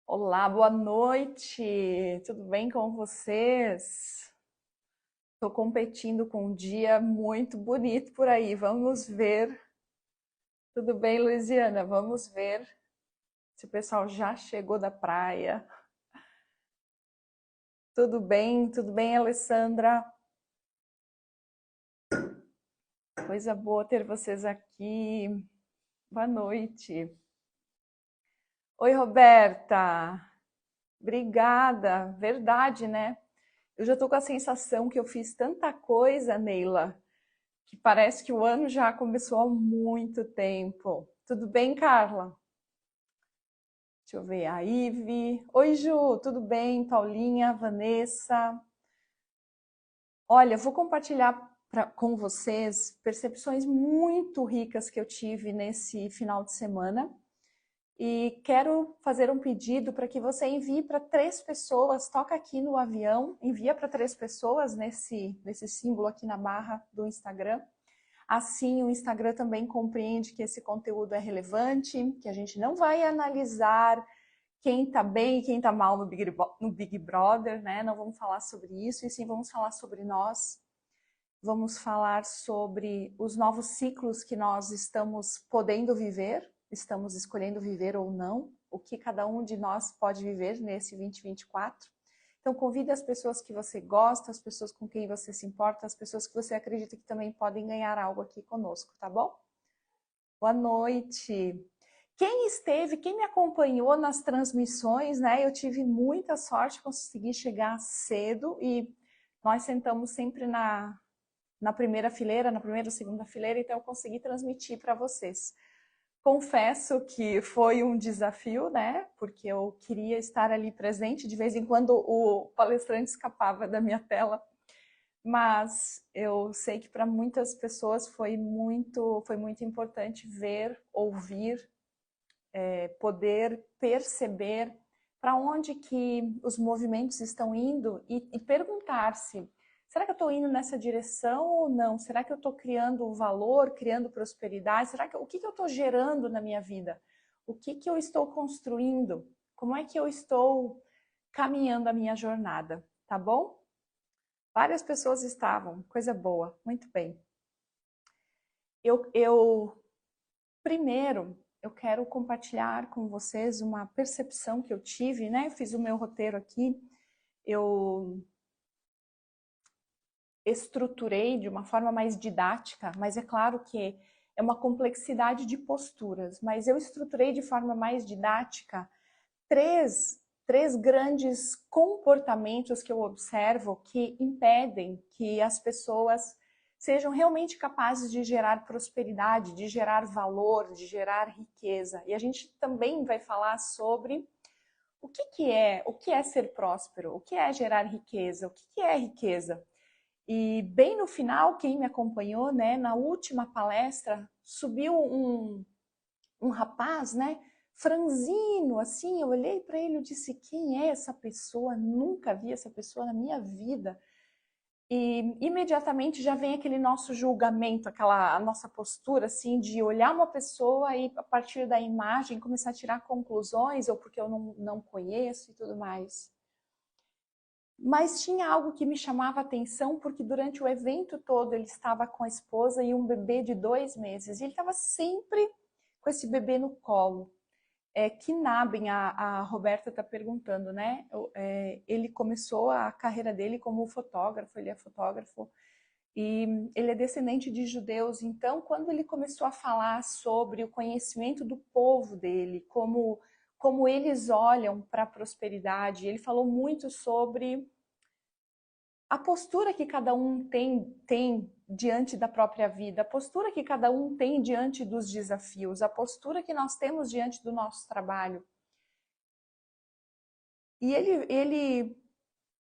Olá, boa noite. Tudo bem com vocês? Estou competindo com um dia muito bonito por aí. Vamos ver. Tudo bem, Luiziana? Vamos ver se o pessoal já chegou da praia. Tudo bem? Tudo bem, Alessandra? Coisa boa ter vocês aqui. Boa noite. Oi, Roberta. Obrigada. Verdade, né? Eu já estou com a sensação que eu fiz tanta coisa, Neila, que parece que o ano já começou há muito tempo. Tudo bem, Carla? Deixa eu ver, a Ive. Oi, Ju, tudo bem? Paulinha, Vanessa. Olha, vou compartilhar com vocês percepções muito ricas que eu tive nesse final de semana. E quero fazer um pedido para que você envie para 3 pessoas, toca aqui no avião, envia para 3 pessoas nesse símbolo aqui na barra do Instagram. Assim, o Instagram também compreende que esse conteúdo é relevante, que a gente não vai analisar quem está bem e quem está mal no Big Brother, né? Não vamos falar sobre isso, e sim vamos falar sobre nós. Vamos falar sobre os novos ciclos que nós estamos podendo viver, estamos escolhendo viver ou não, o que cada um de nós pode viver nesse 2024. Então, convide as pessoas que você gosta, as pessoas com quem você se importa, as pessoas que você acredita que também podem ganhar algo aqui conosco, tá bom? Boa noite. Quem me acompanhou nas transmissões, né? Eu tive muita sorte, consegui chegar cedo e nós sentamos sempre na primeira fileira, na primeira ou segunda fileira, então eu consegui transmitir para vocês. Confesso que foi um desafio, né? Porque eu queria estar ali presente, de vez em quando o palestrante escapava da minha tela, mas eu sei que para muitas pessoas foi muito importante ver, ouvir, poder perceber para onde que os movimentos estão indo e perguntar-se: será que eu estou indo nessa direção ou não? Será que eu estou criando valor, criando prosperidade? Será que o que eu estou gerando na minha vida? O que eu estou construindo? Como é que eu estou caminhando a minha jornada? Tá bom? Várias pessoas estavam, coisa boa, muito bem. Eu primeiro eu quero compartilhar com vocês uma percepção que eu tive, né? Eu fiz o meu roteiro aqui, eu estruturei de uma forma mais didática, mas é claro que é uma complexidade de posturas, mas eu estruturei de forma mais didática três grandes comportamentos que eu observo que impedem que as pessoas sejam realmente capazes de gerar prosperidade, de gerar valor, de gerar riqueza. E a gente também vai falar sobre o que é ser próspero, o que é gerar riqueza, o que é riqueza. E bem no final, quem me acompanhou, né, na última palestra, subiu um rapaz, né, franzino, assim, eu olhei para ele e disse: quem é essa pessoa? Nunca vi essa pessoa na minha vida. E imediatamente já vem aquele nosso julgamento, aquela a nossa postura assim de olhar uma pessoa e a partir da imagem começar a tirar conclusões, ou porque eu não conheço e tudo mais. Mas tinha algo que me chamava a atenção, porque durante o evento todo ele estava com a esposa e um bebê de 2 meses. E ele estava sempre com esse bebê no colo. Knabben, a Roberta está perguntando, né? Ele começou a carreira dele como fotógrafo, ele é fotógrafo, e ele é descendente de judeus. Então, quando ele começou a falar sobre o conhecimento do povo dele, como eles olham para a prosperidade, ele falou muito sobre a postura que cada um tem diante da própria vida, a postura que cada um tem diante dos desafios, a postura que nós temos diante do nosso trabalho. E ele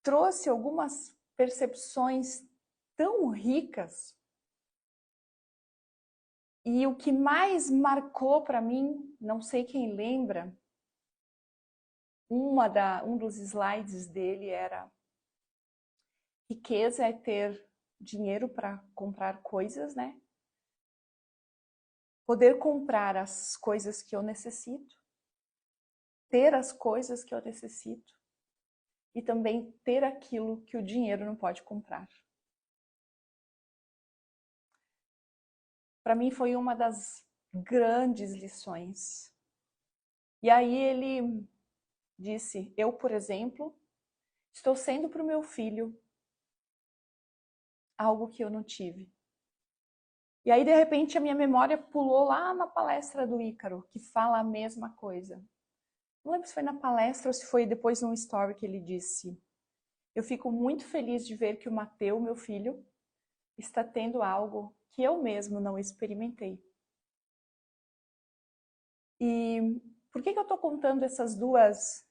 trouxe algumas percepções tão ricas. E o que mais marcou para mim, não sei quem lembra, um dos slides dele era: riqueza é ter dinheiro para comprar coisas, né? Poder comprar as coisas que eu necessito. ter as coisas que eu necessito e também ter aquilo que o dinheiro não pode comprar. Para mim foi uma das grandes lições. E aí ele disse, eu, por exemplo, estou sendo para o meu filho algo que eu não tive. E aí, de repente, a minha memória pulou lá na palestra do Ícaro, que fala a mesma coisa. Não lembro se foi na palestra ou se foi depois num story que ele disse. Eu fico muito feliz de ver que o Mateu, meu filho, está tendo algo que eu mesmo não experimentei. E por que eu estou pontuando essas duas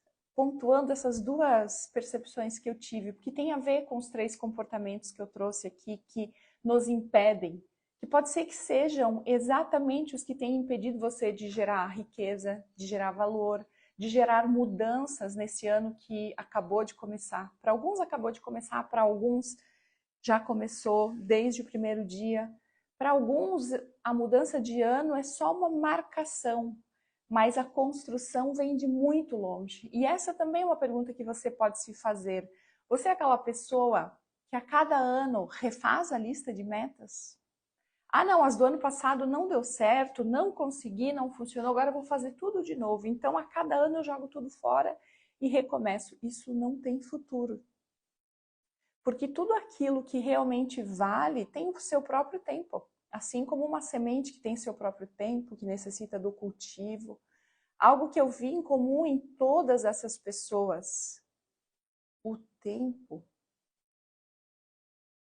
percepções que eu tive? Porque tem a ver com os 3 comportamentos que eu trouxe aqui que nos impedem, que pode ser que sejam exatamente os que têm impedido você de gerar riqueza, de gerar valor, de gerar mudanças nesse ano que acabou de começar. Para alguns acabou de começar, para alguns já começou desde o primeiro dia. Para alguns, a mudança de ano é só uma marcação, mas a construção vem de muito longe. E essa também é uma pergunta que você pode se fazer. Você é aquela pessoa que a cada ano refaz a lista de metas? Ah, não, as do ano passado não deu certo, não consegui, não funcionou, agora eu vou fazer tudo de novo. Então, a cada ano eu jogo tudo fora e recomeço. Isso não tem futuro. Porque tudo aquilo que realmente vale tem o seu próprio tempo. Assim como uma semente que tem seu próprio tempo, que necessita do cultivo. Algo que eu vi em comum em todas essas pessoas. O tempo.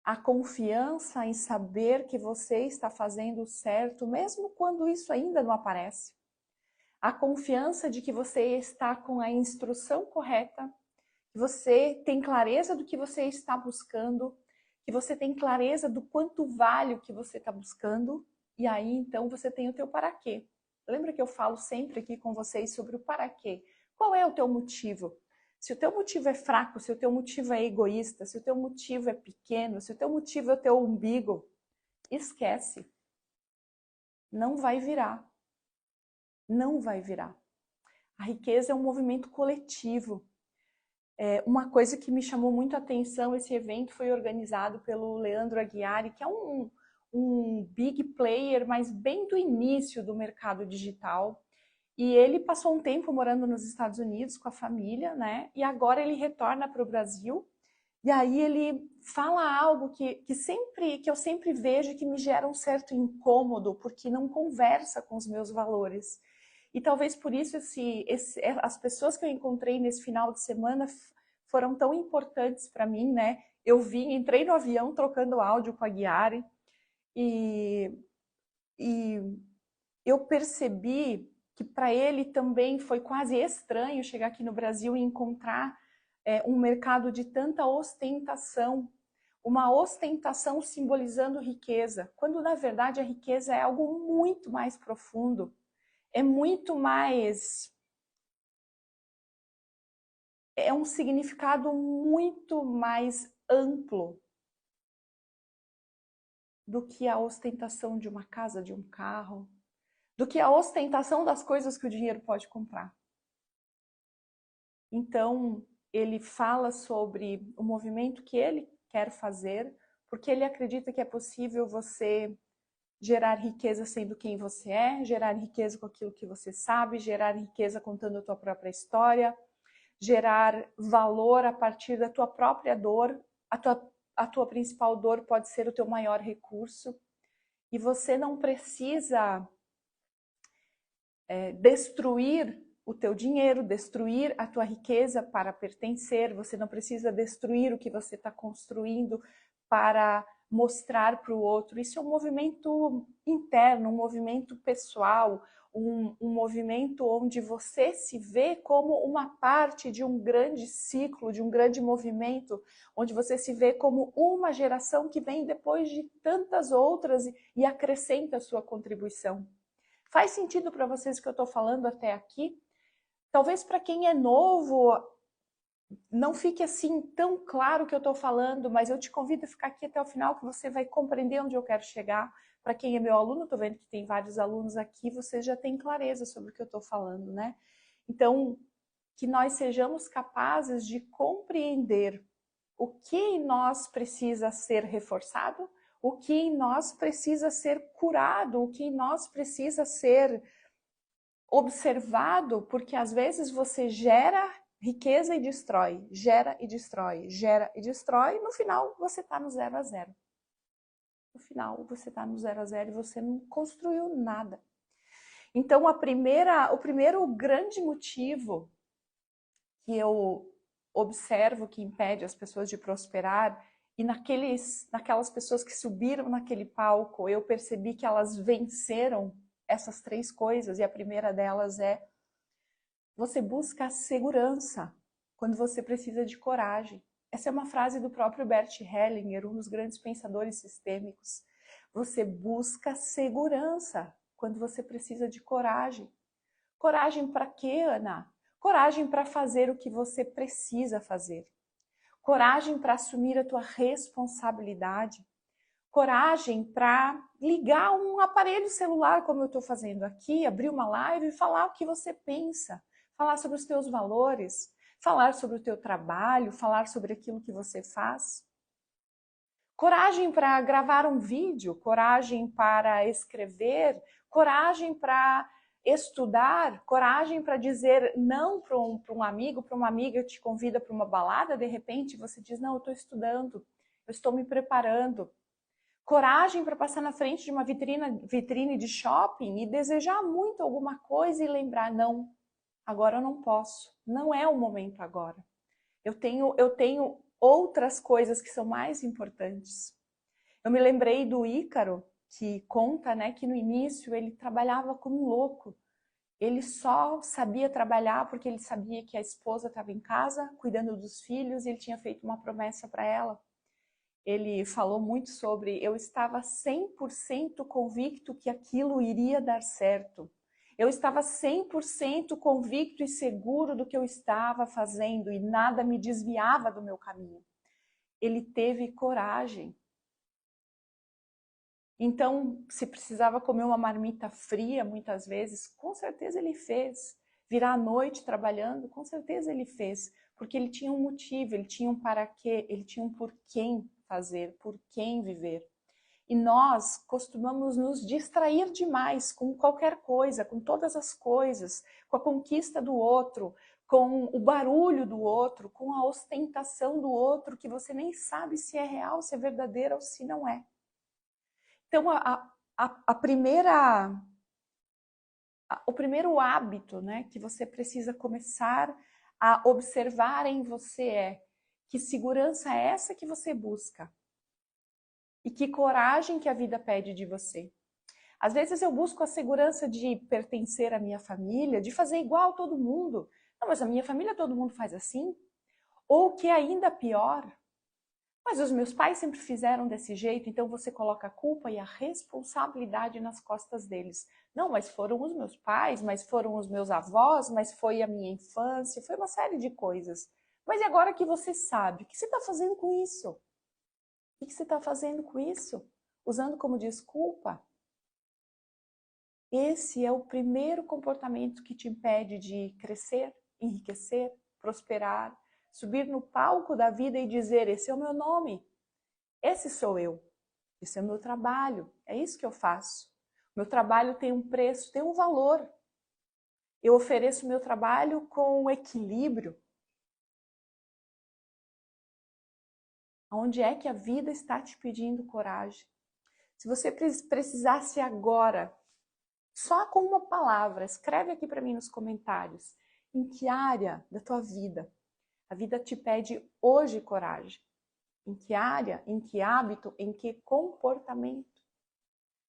A confiança em saber que você está fazendo o certo, mesmo quando isso ainda não aparece. A confiança de que você está com a instrução correta, que você tem clareza do que você está buscando, que você tem clareza do quanto vale o que você está buscando, e aí então você tem o teu para quê. Lembra que eu falo sempre aqui com vocês sobre o para quê? Qual é o teu motivo? Se o teu motivo é fraco, se o teu motivo é egoísta, se o teu motivo é pequeno, se o teu motivo é o teu umbigo, esquece. Não vai virar. Não vai virar. A riqueza é um movimento coletivo. Uma coisa que me chamou muito a atenção, esse evento foi organizado pelo Leandro Aguiari, que é um big player, mas bem do início do mercado digital. E ele passou um tempo morando nos Estados Unidos com a família, né? E agora ele retorna para o Brasil. E aí ele fala algo que eu sempre vejo que me gera um certo incômodo, porque não conversa com os meus valores. E talvez por isso as pessoas que eu encontrei nesse final de semana foram tão importantes para mim, né? Entrei no avião trocando áudio com a Guiari e eu percebi que para ele também foi quase estranho chegar aqui no Brasil e encontrar um mercado de tanta ostentação, uma ostentação simbolizando riqueza, quando na verdade a riqueza é algo muito mais profundo, é um significado muito mais amplo do que a ostentação de uma casa, de um carro, do que a ostentação das coisas que o dinheiro pode comprar. Então, ele fala sobre o movimento que ele quer fazer, porque ele acredita que é possível você gerar riqueza sendo quem você é, gerar riqueza com aquilo que você sabe, gerar riqueza contando a tua própria história, gerar valor a partir da tua própria dor. A tua principal dor pode ser o teu maior recurso. E você não precisa destruir o teu dinheiro, destruir a tua riqueza para pertencer. Você não precisa destruir o que você está construindo para mostrar para o outro. Isso é um movimento interno, um movimento pessoal, um movimento onde você se vê como uma parte de um grande ciclo, de um grande movimento, onde você se vê como uma geração que vem depois de tantas outras e acrescenta a sua contribuição. Faz sentido para vocês o que eu estou falando até aqui? Talvez para quem é novo não fique assim tão claro o que eu estou falando, mas eu te convido a ficar aqui até o final que você vai compreender onde eu quero chegar. Para quem é meu aluno, estou vendo que tem vários alunos aqui, você já tem clareza sobre o que eu estou falando, né? Então, que nós sejamos capazes de compreender o que em nós precisa ser reforçado, o que em nós precisa ser curado, o que em nós precisa ser observado, porque às vezes você gera riqueza e destrói, gera e destrói, gera e destrói, no final você está no 0 a 0. No final você está no 0 a 0 e você não construiu nada. Então o primeiro grande motivo que eu observo que impede as pessoas de prosperar, e naquelas pessoas que subiram naquele palco, eu percebi que elas venceram essas 3 coisas, e a primeira delas é: você busca segurança quando você precisa de coragem. Essa é uma frase do próprio Bert Hellinger, um dos grandes pensadores sistêmicos. Você busca segurança quando você precisa de coragem. Coragem para quê, Ana? Coragem para fazer o que você precisa fazer. Coragem para assumir a tua responsabilidade. Coragem para ligar um aparelho celular, como eu estou fazendo aqui, abrir uma live e falar o que você pensa, falar sobre os teus valores, falar sobre o teu trabalho, falar sobre aquilo que você faz. Coragem para gravar um vídeo, coragem para escrever, coragem para estudar, coragem para dizer não para um amigo, para uma amiga que te convida para uma balada, de repente você diz: não, eu estou estudando, eu estou me preparando. Coragem para passar na frente de uma vitrine de shopping e desejar muito alguma coisa e lembrar: não, agora eu não posso, não é o momento agora. Eu tenho outras coisas que são mais importantes. Eu me lembrei do Ícaro, que conta, né, que no início ele trabalhava como um louco. Ele só sabia trabalhar porque ele sabia que a esposa estava em casa, cuidando dos filhos, e ele tinha feito uma promessa para ela. Ele falou muito sobre: eu estava 100% convicto que aquilo iria dar certo. Eu estava 100% convicto e seguro do que eu estava fazendo e nada me desviava do meu caminho. Ele teve coragem. Então, se precisava comer uma marmita fria, muitas vezes, com certeza ele fez. Virar à noite trabalhando, com certeza ele fez. Porque ele tinha um motivo, ele tinha um para quê, ele tinha um por quem fazer, por quem viver. E nós costumamos nos distrair demais com qualquer coisa, com todas as coisas, com a conquista do outro, com o barulho do outro, com a ostentação do outro, que você nem sabe se é real, se é verdadeira ou se não é. Então, o primeiro hábito, né, que você precisa começar a observar em você é: que segurança é essa que você busca? E que coragem que a vida pede de você? Às vezes eu busco a segurança de pertencer à minha família, de fazer igual a todo mundo. Não, mas a minha família todo mundo faz assim. Ou que é ainda pior: mas os meus pais sempre fizeram desse jeito, então você coloca a culpa e a responsabilidade nas costas deles. Não, mas foram os meus pais, mas foram os meus avós, mas foi a minha infância, foi uma série de coisas. Mas e agora que você sabe, o que você está fazendo com isso? O que você está fazendo com isso? Usando como desculpa? Esse é o primeiro comportamento que te impede de crescer, enriquecer, prosperar, subir no palco da vida e dizer: esse é o meu nome, esse sou eu, esse é o meu trabalho, é isso que eu faço. Meu trabalho tem um preço, tem um valor. Eu ofereço meu trabalho com equilíbrio. Onde é que a vida está te pedindo coragem? Se você precisasse agora, só com uma palavra, escreve aqui para mim nos comentários: em que área da tua vida a vida te pede hoje coragem? Em que área, em que hábito, em que comportamento?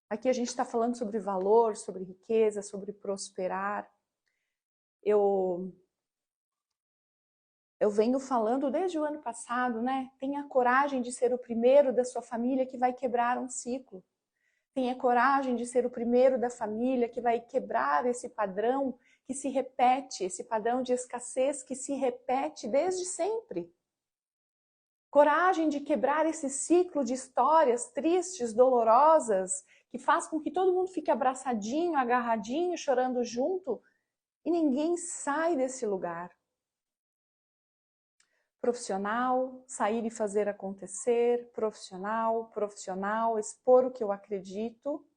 Aqui a gente está falando sobre valor, sobre riqueza, sobre prosperar. Eu venho falando desde o ano passado, né? Tenha coragem de ser o primeiro da sua família que vai quebrar um ciclo. Tenha coragem de ser o primeiro da família que vai quebrar esse padrão que se repete, esse padrão de escassez que se repete desde sempre. Coragem de quebrar esse ciclo de histórias tristes, dolorosas, que faz com que todo mundo fique abraçadinho, agarradinho, chorando junto, e ninguém sai desse lugar. profissional, sair e fazer acontecer, profissional, expor o que eu acredito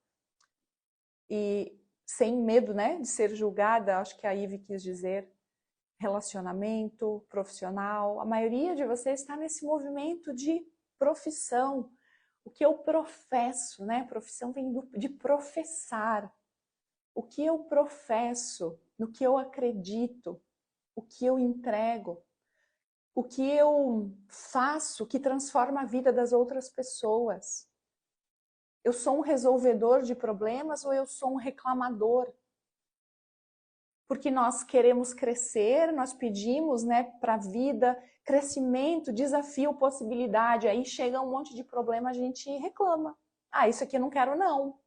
e sem medo, né, de ser julgada, acho que a Ivy quis dizer, relacionamento, profissional. A maioria de vocês está nesse movimento de profissão, o que eu professo, né? Profissão vem de professar. O que eu professo, no que eu acredito, o que eu entrego, o que eu faço que transforma a vida das outras pessoas. Eu sou um resolvedor de problemas ou eu sou um reclamador? Porque nós queremos crescer, nós pedimos, né, para a vida crescimento, desafio, possibilidade. Aí chega um monte de problema, a gente reclama. Ah, isso aqui eu não quero não.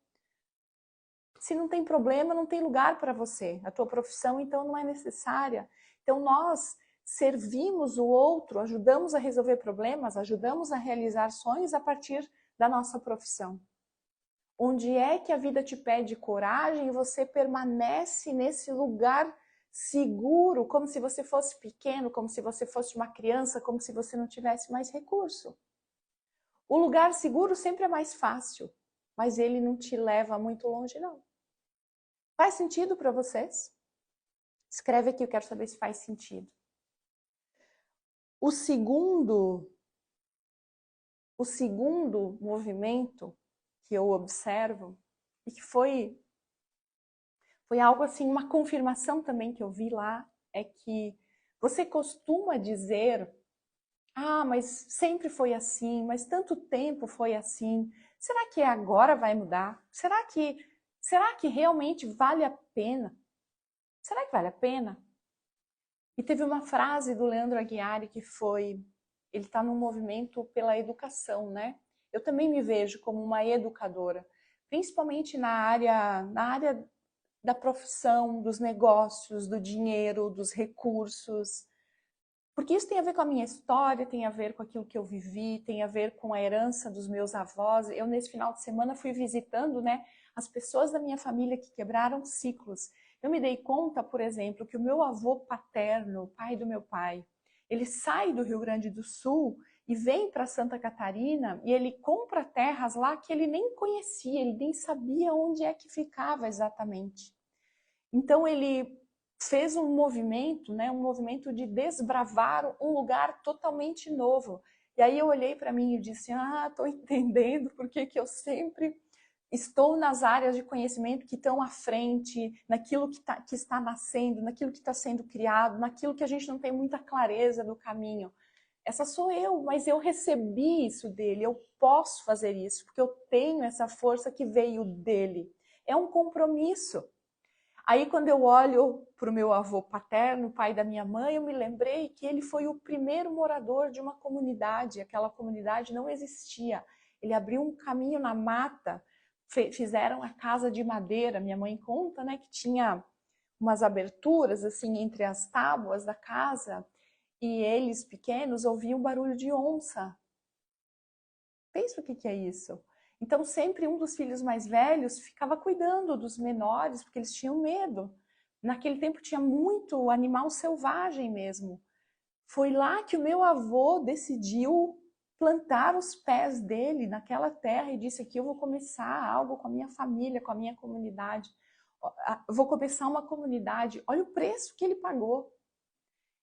Se não tem problema, não tem lugar para você. A tua profissão, então, não é necessária. Então, nós servimos o outro, ajudamos a resolver problemas, ajudamos a realizar sonhos a partir da nossa profissão. Onde é que a vida te pede coragem e você permanece nesse lugar seguro, como se você fosse pequeno, como se você fosse uma criança, como se você não tivesse mais recurso. O lugar seguro sempre é mais fácil, mas ele não te leva muito longe, não. Faz sentido para vocês? Escreve aqui, eu quero saber se faz sentido. O segundo movimento que eu observo, e que foi algo assim, uma confirmação também que eu vi lá, é que você costuma dizer, ah, mas sempre foi assim, mas tanto tempo foi assim, será que agora vai mudar? Será que realmente vale a pena? Será que vale a pena? E teve uma frase do Leandro Aguiari que foi, ele está num movimento pela educação, né? Eu também me vejo como uma educadora, principalmente na área da profissão, dos negócios, do dinheiro, dos recursos. Porque isso tem a ver com a minha história, tem a ver com aquilo que eu vivi, tem a ver com a herança dos meus avós. Eu, nesse final de semana, fui visitando, né, as pessoas da minha família que quebraram ciclos. Eu me dei conta, por exemplo, que o meu avô paterno, o pai do meu pai, ele sai do Rio Grande do Sul e vem para Santa Catarina e ele compra terras lá que ele nem conhecia, ele nem sabia onde é que ficava exatamente. Então ele fez um movimento, né, um movimento de desbravar um lugar totalmente novo. E aí eu olhei para mim e disse, estou entendendo por que eu sempre estou nas áreas de conhecimento que estão à frente, naquilo que está nascendo, naquilo que está sendo criado, naquilo que a gente não tem muita clareza do caminho. Essa sou eu, mas eu recebi isso dele, eu posso fazer isso, porque eu tenho essa força que veio dele. É um compromisso. Aí, quando eu olho para o meu avô paterno, pai da minha mãe, eu me lembrei que ele foi o primeiro morador de uma comunidade. Aquela comunidade não existia. Ele abriu um caminho na mata, fizeram a casa de madeira. Minha mãe conta, né, que tinha umas aberturas assim entre as tábuas da casa e eles, pequenos, ouviam barulho de onça. Pensa o que é isso. Então, sempre um dos filhos mais velhos ficava cuidando dos menores, porque eles tinham medo. Naquele tempo tinha muito animal selvagem mesmo. Foi lá que o meu avô decidiu plantar os pés dele naquela terra e disse: aqui eu vou começar algo com a minha família, com a minha comunidade. Eu vou começar uma comunidade. Olha o preço que ele pagou.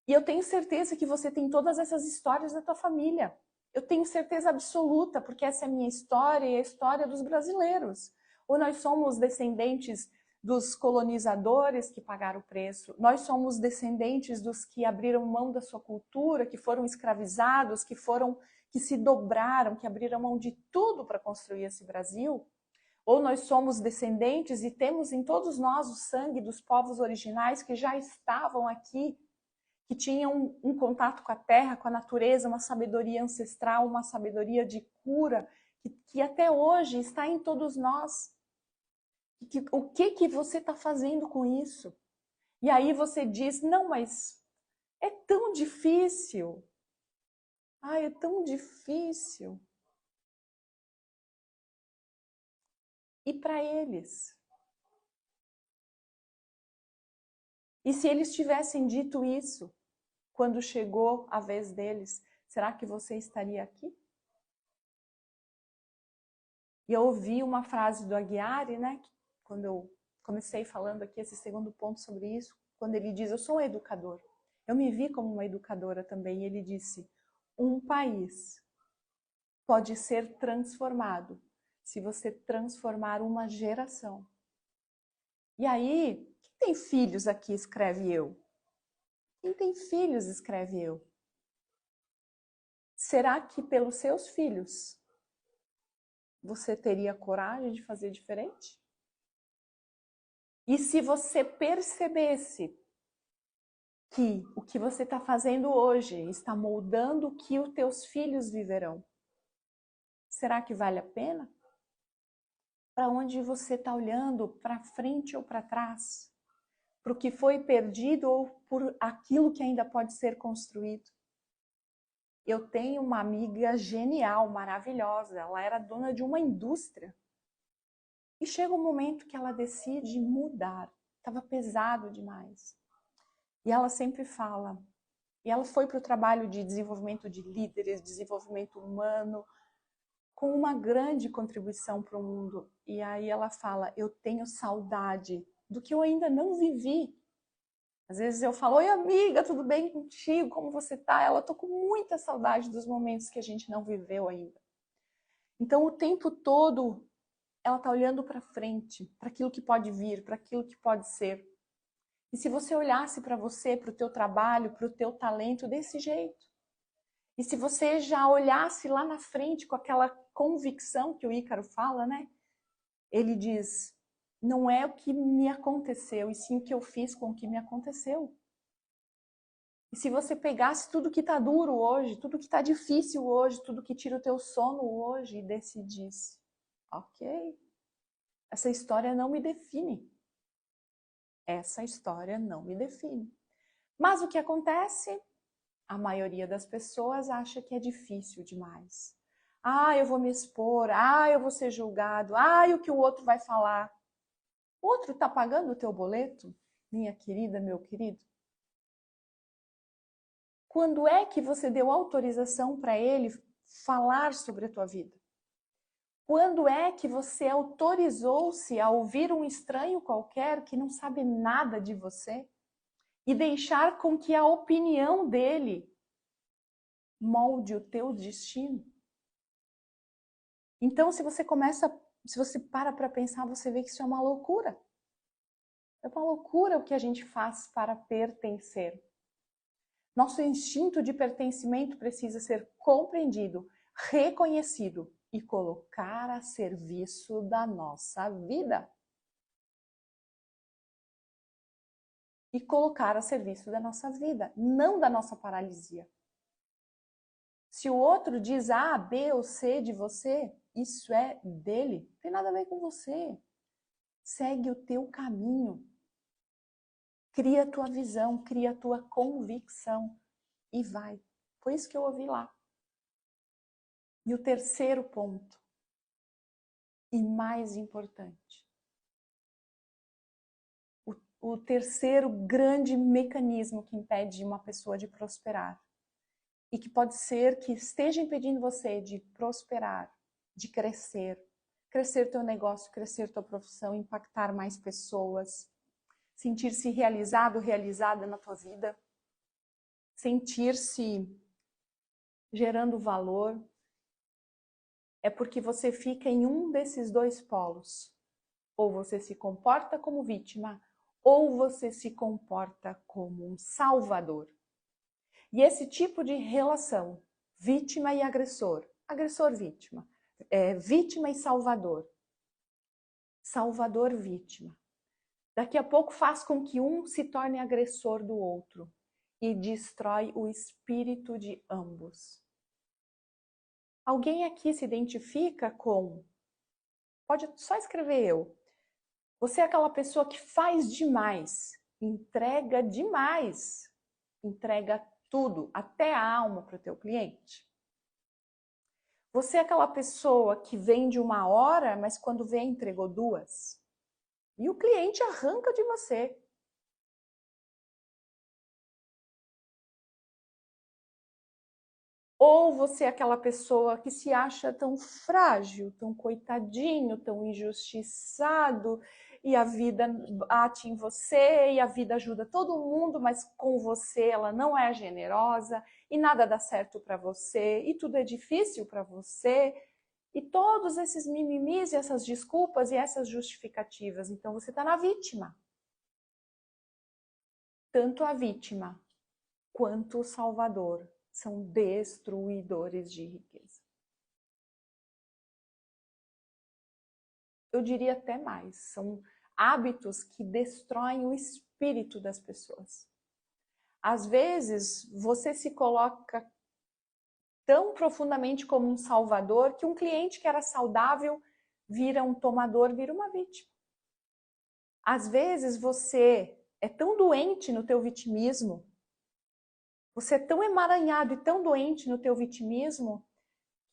E eu tenho certeza que você tem todas essas histórias na tua família. Eu tenho certeza absoluta, porque essa é a minha história e a história dos brasileiros. Ou nós somos descendentes dos colonizadores que pagaram o preço, nós somos descendentes dos que abriram mão da sua cultura, que foram escravizados, que se dobraram, que abriram mão de tudo para construir esse Brasil. Ou nós somos descendentes e temos em todos nós o sangue dos povos originais que já estavam aqui, que tinham um contato com a terra, com a natureza, uma sabedoria ancestral, uma sabedoria de cura, que até hoje está em todos nós. O que você está fazendo com isso? E aí você diz, não, mas é tão difícil. Ai, é tão difícil. E para eles? E se eles tivessem dito isso? quando chegou a vez deles, será que você estaria aqui? E eu ouvi uma frase do Aguiari, né, quando eu comecei falando aqui esse segundo ponto sobre isso, quando ele diz, eu sou um educador. Eu me vi como uma educadora também, e ele disse, um país pode ser transformado se você transformar uma geração. E aí, quem tem filhos aqui escreve eu. Quem tem filhos escreve eu. Será que pelos seus filhos você teria coragem de fazer diferente? E se você percebesse que o que você está fazendo hoje está moldando o que os teus filhos viverão, será que vale a pena? Para onde você está olhando? Para frente ou para trás? Para o que foi perdido ou por aquilo que ainda pode ser construído? Eu tenho uma amiga genial, maravilhosa. Ela era dona de uma indústria. E chega um momento que ela decide mudar. Estava pesado demais. E ela sempre fala. E ela foi para o trabalho de desenvolvimento de líderes, desenvolvimento humano, com uma grande contribuição para o mundo. E aí ela fala, eu tenho saudade do que eu ainda não vivi. Às vezes eu falo, oi amiga, tudo bem contigo? Como você tá? Ela, tô com muita saudade dos momentos que a gente não viveu ainda. Então o tempo todo ela tá olhando para frente, para aquilo que pode vir, para aquilo que pode ser. E se você olhasse para você, para o teu trabalho, para o teu talento desse jeito, e se você já olhasse lá na frente com aquela convicção que o Ícaro fala, né? Ele diz, não é o que me aconteceu, e sim o que eu fiz com o que me aconteceu. E se você pegasse tudo que está duro hoje, tudo que está difícil hoje, tudo que tira o teu sono hoje e decidisse, ok, essa história não me define. Essa história não me define. Mas o que acontece? A maioria das pessoas acha que é difícil demais. Ah, eu vou me expor. Ah, eu vou ser julgado. Ah, e o que o outro vai falar? O outro está pagando o teu boleto? Minha querida, meu querido? Quando é que você deu autorização para ele falar sobre a tua vida? Quando é que você autorizou-se a ouvir um estranho qualquer que não sabe nada de você e deixar com que a opinião dele molde o teu destino? Então, se você para pensar, você vê que isso é uma loucura. É uma loucura o que a gente faz para pertencer. Nosso instinto de pertencimento precisa ser compreendido, reconhecido e colocar a serviço da nossa vida. E colocar a serviço da nossa vida, não da nossa paralisia. Se o outro diz A, B ou C de você, isso é dele, não tem nada a ver com você. Segue o teu caminho. Cria a tua visão, cria a tua convicção e vai. Foi isso que eu ouvi lá. E o terceiro ponto, e mais importante, o terceiro grande mecanismo que impede uma pessoa de prosperar e que pode ser que esteja impedindo você de prosperar, de crescer teu negócio, crescer tua profissão, impactar mais pessoas, sentir-se realizado, realizada na tua vida, sentir-se gerando valor, é porque você fica em um desses dois polos. Ou você se comporta como vítima, ou você se comporta como um salvador. E esse tipo de relação, vítima e agressor, agressor-vítima, vítima e salvador, salvador-vítima, daqui a pouco faz com que um se torne agressor do outro e destrói o espírito de ambos. Alguém aqui se identifica com... Pode só escrever eu. Você é aquela pessoa que faz demais, entrega demais, entrega tudo, até a alma para o teu cliente. Você é aquela pessoa que vende 1 hora, mas quando vê entregou 2. E o cliente arranca de você. Ou você é aquela pessoa que se acha tão frágil, tão coitadinho, tão injustiçado, e a vida bate em você, e a vida ajuda todo mundo, mas com você ela não é generosa, e nada dá certo para você, e tudo é difícil para você, e todos esses mimimis, e essas desculpas e essas justificativas. Então você está na vítima. Tanto a vítima quanto o salvador são destruidores de riqueza. Eu diria até mais, são hábitos que destroem o espírito das pessoas. Às vezes, você se coloca tão profundamente como um salvador que um cliente que era saudável vira um tomador, vira uma vítima. Às vezes, você é tão doente no teu vitimismo, você é tão emaranhado e tão doente no teu vitimismo,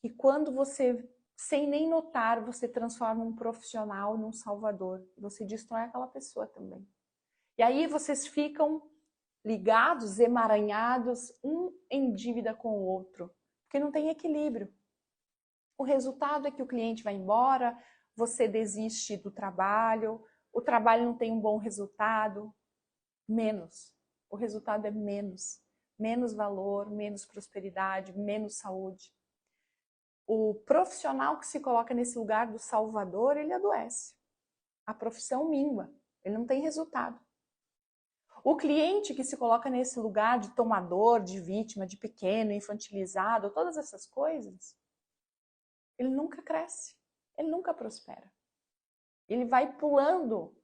que quando você, sem nem notar, você transforma um profissional num salvador. Você destrói aquela pessoa também. E aí vocês ficam ligados, emaranhados, um em dívida com o outro, porque não tem equilíbrio. O resultado é que o cliente vai embora, você desiste do trabalho, o trabalho não tem um bom resultado, menos. O resultado é menos. Menos valor, menos prosperidade, menos saúde. O profissional que se coloca nesse lugar do salvador, ele adoece. A profissão mingua, ele não tem resultado. O cliente que se coloca nesse lugar de tomador, de vítima, de pequeno, infantilizado, todas essas coisas, ele nunca cresce, ele nunca prospera. Ele vai pulando,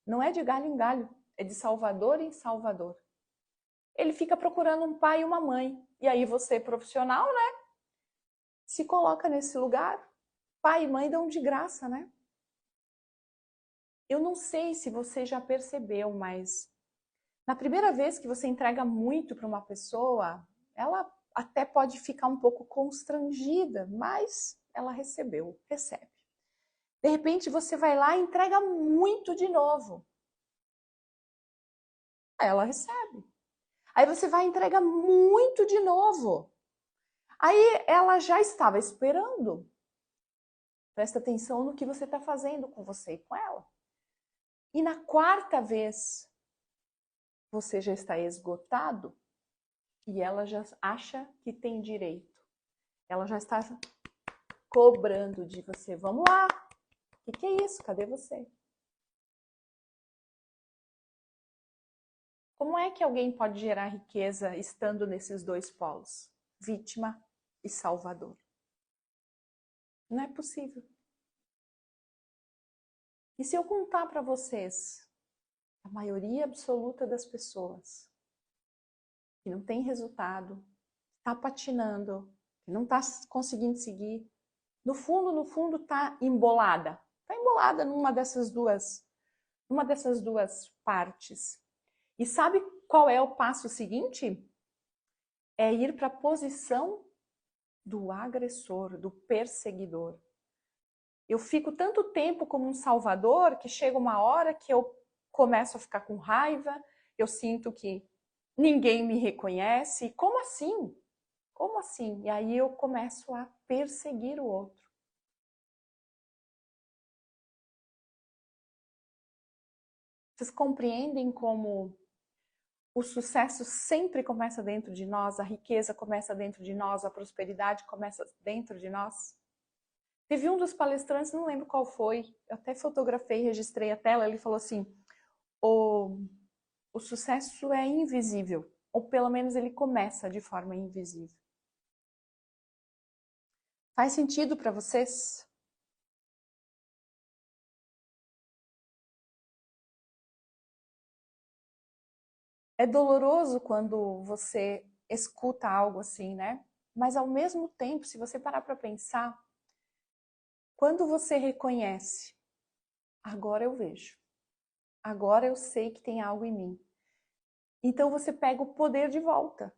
não é de galho em galho, é de salvador em salvador. Ele fica procurando um pai e uma mãe. E aí você, profissional, né? Se coloca nesse lugar. Pai e mãe dão de graça, né? Eu não sei se você já percebeu, mas na primeira vez que você entrega muito para uma pessoa, ela até pode ficar um pouco constrangida, mas ela recebeu, recebe. De repente você vai lá e entrega muito de novo. Ela recebe. Aí você vai e entrega muito de novo. Aí ela já estava esperando. Presta atenção no que você está fazendo com você e com ela. E na quarta vez, você já está esgotado e ela já acha que tem direito. Ela já está cobrando de você. Vamos lá. O que é isso? Cadê você? Como é que alguém pode gerar riqueza estando nesses dois polos? Vítima e salvador. Não é possível. E se eu contar para vocês, a maioria absoluta das pessoas que não tem resultado, está patinando, que não está conseguindo seguir, no fundo está embolada. Está embolada numa dessas duas partes. E sabe qual é o passo seguinte? É ir para a posição do agressor, do perseguidor. Eu fico tanto tempo como um salvador que chega uma hora que eu começo a ficar com raiva, eu sinto que ninguém me reconhece. Como assim? Como assim? E aí eu começo a perseguir o outro. Vocês compreendem como o sucesso sempre começa dentro de nós, a riqueza começa dentro de nós, a prosperidade começa dentro de nós? Teve um dos palestrantes, não lembro qual foi, eu até fotografei, registrei a tela, ele falou assim, o sucesso é invisível, ou pelo menos ele começa de forma invisível. Faz sentido para vocês? É doloroso quando você escuta algo assim, né? Mas ao mesmo tempo, se você parar para pensar, quando você reconhece, agora eu vejo, agora eu sei que tem algo em mim. Então você pega o poder de volta.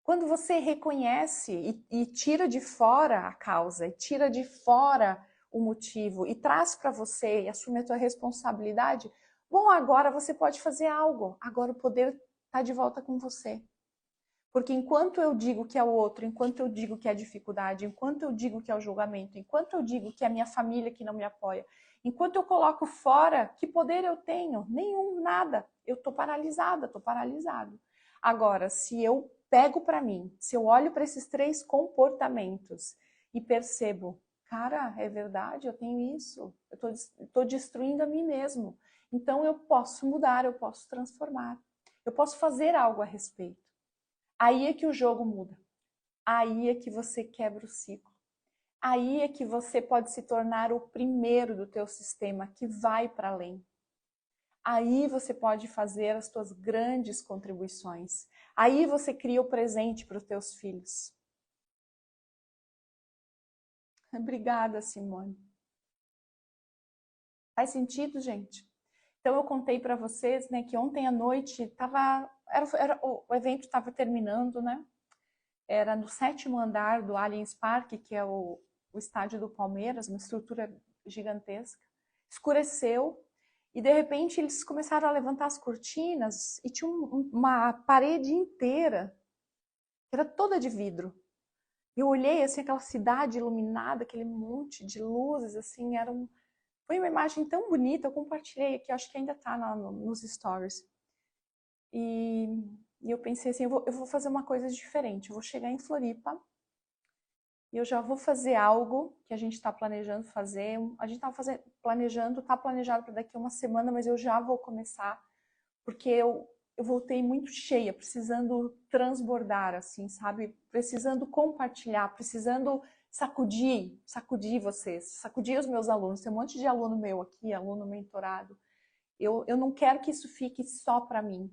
Quando você reconhece e tira de fora a causa, e tira de fora o motivo, e traz para você e assume a tua responsabilidade, bom, agora você pode fazer algo, agora o poder está de volta com você. Porque enquanto eu digo que é o outro, enquanto eu digo que é dificuldade, enquanto eu digo que é o julgamento, enquanto eu digo que é a minha família que não me apoia, enquanto eu coloco fora, que poder eu tenho? Nenhum, nada. Eu estou paralisada, estou paralisado. Agora, se eu pego para mim, se eu olho para esses 3 comportamentos e percebo, cara, é verdade, eu tenho isso, eu estou destruindo a mim mesmo. Então eu posso mudar, eu posso transformar, eu posso fazer algo a respeito. Aí é que o jogo muda. Aí é que você quebra o ciclo. Aí é que você pode se tornar o primeiro do teu sistema que vai para além. Aí você pode fazer as tuas grandes contribuições. Aí você cria o presente para os teus filhos. Obrigada, Simone. Faz sentido, gente? Então eu contei para vocês, né, que ontem à noite o evento estava terminando, né? Era no 7º andar do Allianz Parque, que é o estádio do Palmeiras, uma estrutura gigantesca. Escureceu e de repente eles começaram a levantar as cortinas e tinha uma parede inteira, que era toda de vidro. Eu olhei assim aquela cidade iluminada, aquele monte de luzes, assim, foi uma imagem tão bonita. Eu compartilhei aqui, acho que ainda está nos stories. E eu pensei assim, eu vou fazer uma coisa diferente. Eu vou chegar em Floripa e eu já vou fazer algo que a gente está planejando fazer. A gente está planejando, está planejado para daqui a uma semana, mas eu já vou começar, porque eu voltei muito cheia, precisando transbordar, assim, sabe? Precisando compartilhar, precisando sacudir vocês, sacudir os meus alunos. Tem um monte de aluno meu aqui, aluno mentorado. Eu não quero que isso fique só para mim.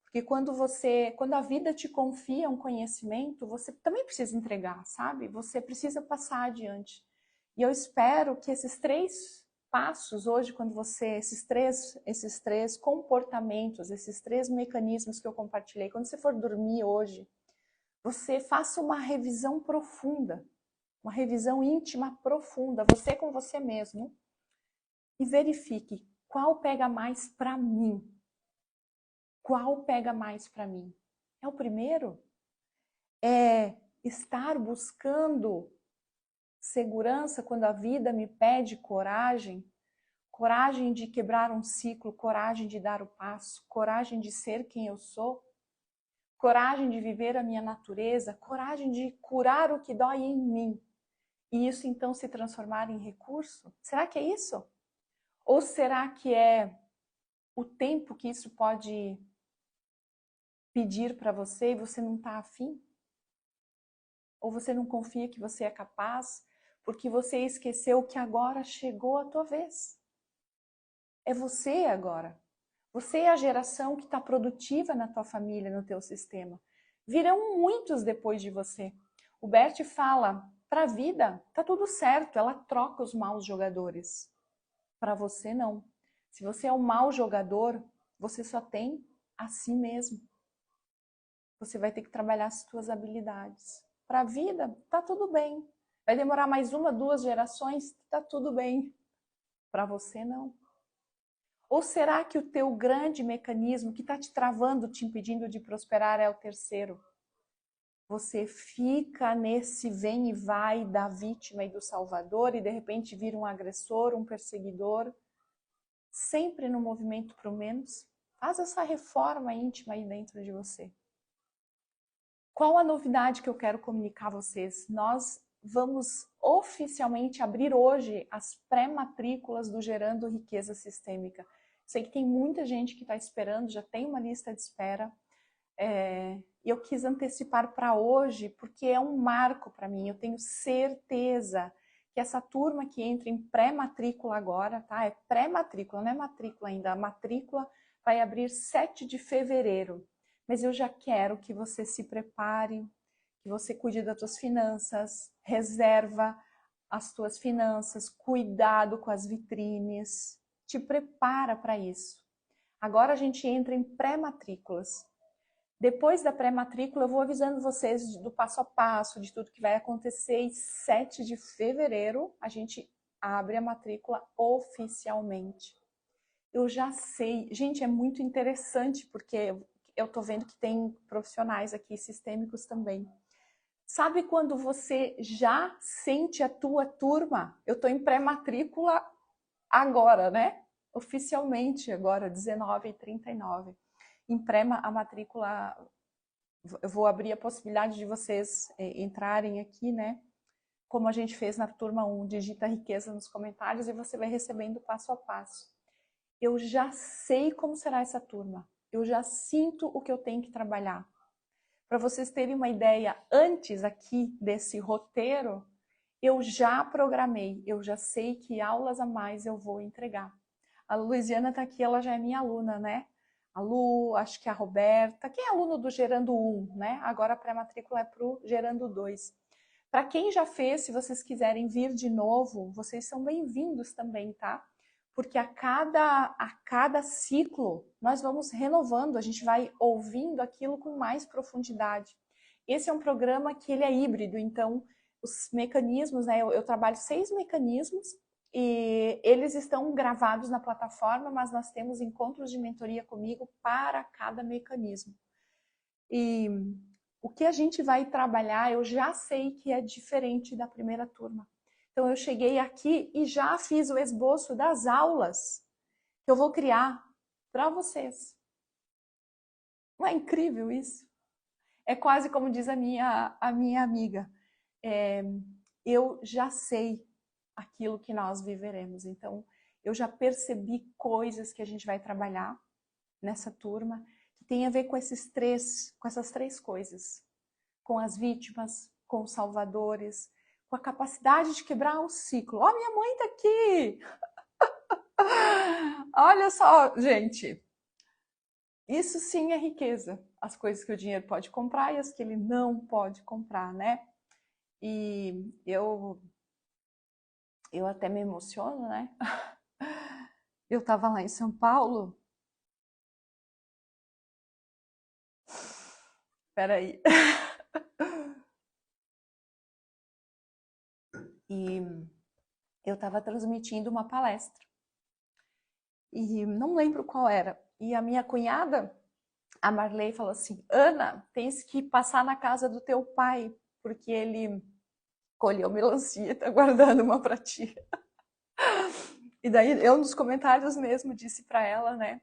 Porque quando a vida te confia um conhecimento, você também precisa entregar, sabe? Você precisa passar adiante. E eu espero que esses 3 passos hoje, esses três comportamentos, esses 3 mecanismos que eu compartilhei, quando você for dormir hoje, você faça uma revisão profunda, uma revisão íntima profunda, você com você mesmo, e verifique qual pega mais para mim. Qual pega mais para mim? É o primeiro? É estar buscando segurança quando a vida me pede coragem? Coragem de quebrar um ciclo, coragem de dar o passo, coragem de ser quem eu sou, coragem de viver a minha natureza, coragem de curar o que dói em mim. E isso então se transformar em recurso? Será que é isso? Ou será que é o tempo que isso pode pedir para você e você não está afim? Ou você não confia que você é capaz porque você esqueceu que agora chegou a tua vez? É você agora. Você é a geração que está produtiva na tua família, no teu sistema. Virão muitos depois de você. O Bert fala, para a vida tá tudo certo, ela troca os maus jogadores. Para você não. Se você é um mau jogador, você só tem a si mesmo. Você vai ter que trabalhar as suas habilidades. Para a vida, tá tudo bem. Vai demorar mais 1, 2 gerações, tá tudo bem. Para você, não. Ou será que o teu grande mecanismo que está te travando, te impedindo de prosperar é o terceiro? Você fica nesse vem e vai da vítima e do salvador e de repente vira um agressor, um perseguidor, sempre no movimento pro menos? Faz essa reforma íntima aí dentro de você. Qual a novidade que eu quero comunicar a vocês? Nós vamos oficialmente abrir hoje as pré-matrículas do Gerando Riqueza Sistêmica. Sei que tem muita gente que está esperando, já tem uma lista de espera. E eu quis antecipar para hoje, porque é um marco para mim. Eu tenho certeza que essa turma que entra em pré-matrícula agora, tá? É pré-matrícula, não é matrícula ainda. A matrícula vai abrir 7 de fevereiro. Mas eu já quero que você se prepare, que você cuide das tuas finanças, reserva as tuas finanças, cuidado com as vitrines, te prepara para isso. Agora a gente entra em pré-matrículas. Depois da pré-matrícula eu vou avisando vocês do passo a passo, de tudo que vai acontecer, e 7 de fevereiro a gente abre a matrícula oficialmente. Eu já sei, gente, é muito interessante porque eu tô vendo que tem profissionais aqui sistêmicos também. Sabe quando você já sente a tua turma? Eu tô em pré-matrícula agora, né? Oficialmente agora, 19h39. Em pré, a matrícula, eu vou abrir a possibilidade de vocês entrarem aqui, né? Como a gente fez na turma 1, digita riqueza nos comentários e você vai recebendo passo a passo. Eu já sei como será essa turma. Eu já sinto o que eu tenho que trabalhar. Para vocês terem uma ideia, antes aqui desse roteiro, eu já programei, eu já sei que aulas a mais eu vou entregar. A Luiziana está aqui, ela já é minha aluna, né? A Lu, acho que a Roberta, quem é aluno do Gerando 1, né? Agora a pré-matrícula é para o Gerando 2. Para quem já fez, se vocês quiserem vir de novo, vocês são bem-vindos também, tá? Porque a cada ciclo nós vamos renovando, a gente vai ouvindo aquilo com mais profundidade. Esse é um programa que ele é híbrido, então os mecanismos, né? Eu trabalho 6 mecanismos e eles estão gravados na plataforma, mas nós temos encontros de mentoria comigo para cada mecanismo. E o que a gente vai trabalhar, eu já sei que é diferente da primeira turma. Então eu cheguei aqui e já fiz o esboço das aulas que eu vou criar para vocês. Não é incrível isso? É quase como diz a minha amiga. Eu já sei aquilo que nós viveremos. Então, eu já percebi coisas que a gente vai trabalhar nessa turma que tem a ver com essas três coisas. Com as vítimas, com os salvadores, com a capacidade de quebrar o ciclo. Ó, minha mãe tá aqui! Olha só, gente. Isso sim é riqueza. As coisas que o dinheiro pode comprar e as que ele não pode comprar, né? E eu até me emociono, né? Eu estava lá em São Paulo. Peraí. E eu estava transmitindo uma palestra. E não lembro qual era. E a minha cunhada, a Marley, falou assim: Ana, tens que passar na casa do teu pai, porque ele colheu melancia e tá guardando uma pra ti. E daí eu nos comentários mesmo disse para ela, né?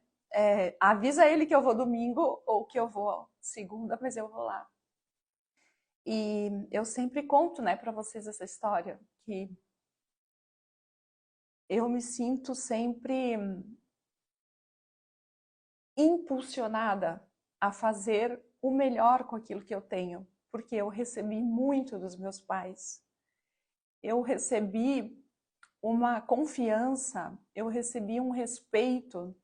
Avisa ele que eu vou domingo ou que eu vou segunda, mas eu vou lá. E eu sempre conto, né, para vocês essa história, que eu me sinto sempre impulsionada a fazer o melhor com aquilo que eu tenho, porque eu recebi muito dos meus pais. Eu recebi uma confiança, eu recebi um respeito.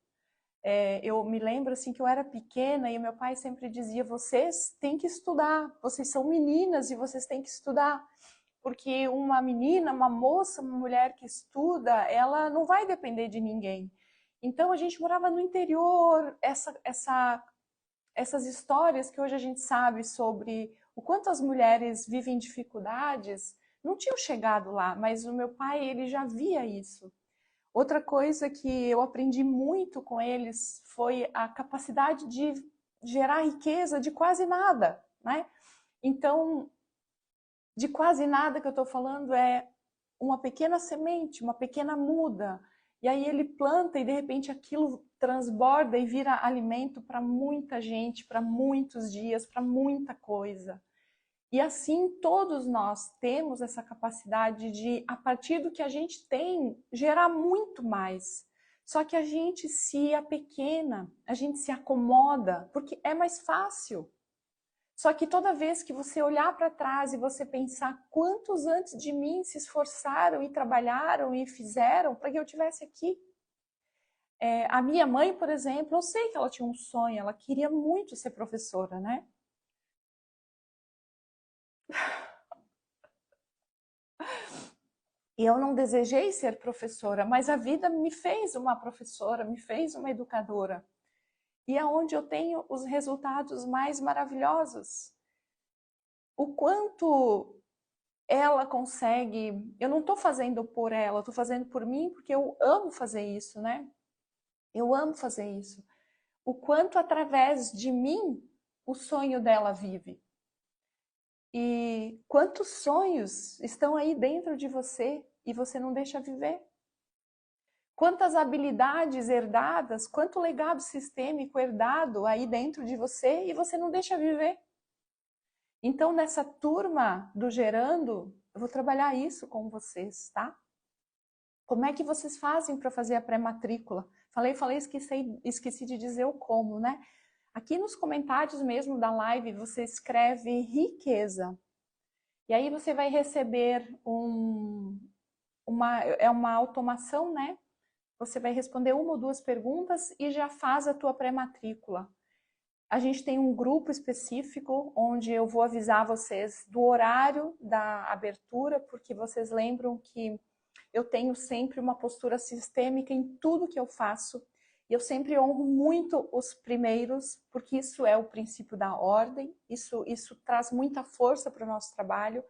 Eu me lembro assim que eu era pequena e meu pai sempre dizia: vocês têm que estudar, vocês são meninas e vocês têm que estudar, porque uma menina, uma moça, uma mulher que estuda, ela não vai depender de ninguém. Então a gente morava no interior, essas histórias que hoje a gente sabe sobre o quanto as mulheres vivem dificuldades, não tinham chegado lá, mas o meu pai, ele já via isso. Outra coisa que eu aprendi muito com eles foi a capacidade de gerar riqueza de quase nada, né? Então, de quase nada que eu estou falando é uma pequena semente, uma pequena muda, e aí ele planta e de repente aquilo transborda e vira alimento para muita gente, para muitos dias, para muita coisa. E assim todos nós temos essa capacidade de, a partir do que a gente tem, gerar muito mais. Só que a gente se apequena, a gente se acomoda, porque é mais fácil. Só que toda vez que você olhar para trás e você pensar quantos antes de mim se esforçaram e trabalharam e fizeram para que eu estivesse aqui. A minha mãe, por exemplo, eu sei que ela tinha um sonho, ela queria muito ser professora, né? E eu não desejei ser professora, mas a vida me fez uma professora, me fez uma educadora. E é onde eu tenho os resultados mais maravilhosos. O quanto ela consegue... Eu não estou fazendo por ela, estou fazendo por mim porque eu amo fazer isso, né? Eu amo fazer isso. o quanto através de mim o sonho dela vive. E quantos sonhos estão aí dentro de você e você não deixa viver? Quantas habilidades herdadas, quanto legado sistêmico herdado aí dentro de você e você não deixa viver? Então, nessa turma do Gerando, eu vou trabalhar isso com vocês, tá? Como é que vocês fazem para fazer a pré-matrícula? Falei, esqueci de dizer o como, né? Aqui nos comentários mesmo da live, você escreve riqueza. E aí você vai receber uma automação, né? Você vai responder uma ou duas perguntas e já faz a tua pré-matrícula. A gente tem um grupo específico onde eu vou avisar vocês do horário da abertura, porque vocês lembram que eu tenho sempre uma postura sistêmica em tudo que eu faço. E eu sempre honro muito os primeiros, porque isso é o princípio da ordem, isso traz muita força para o nosso trabalho.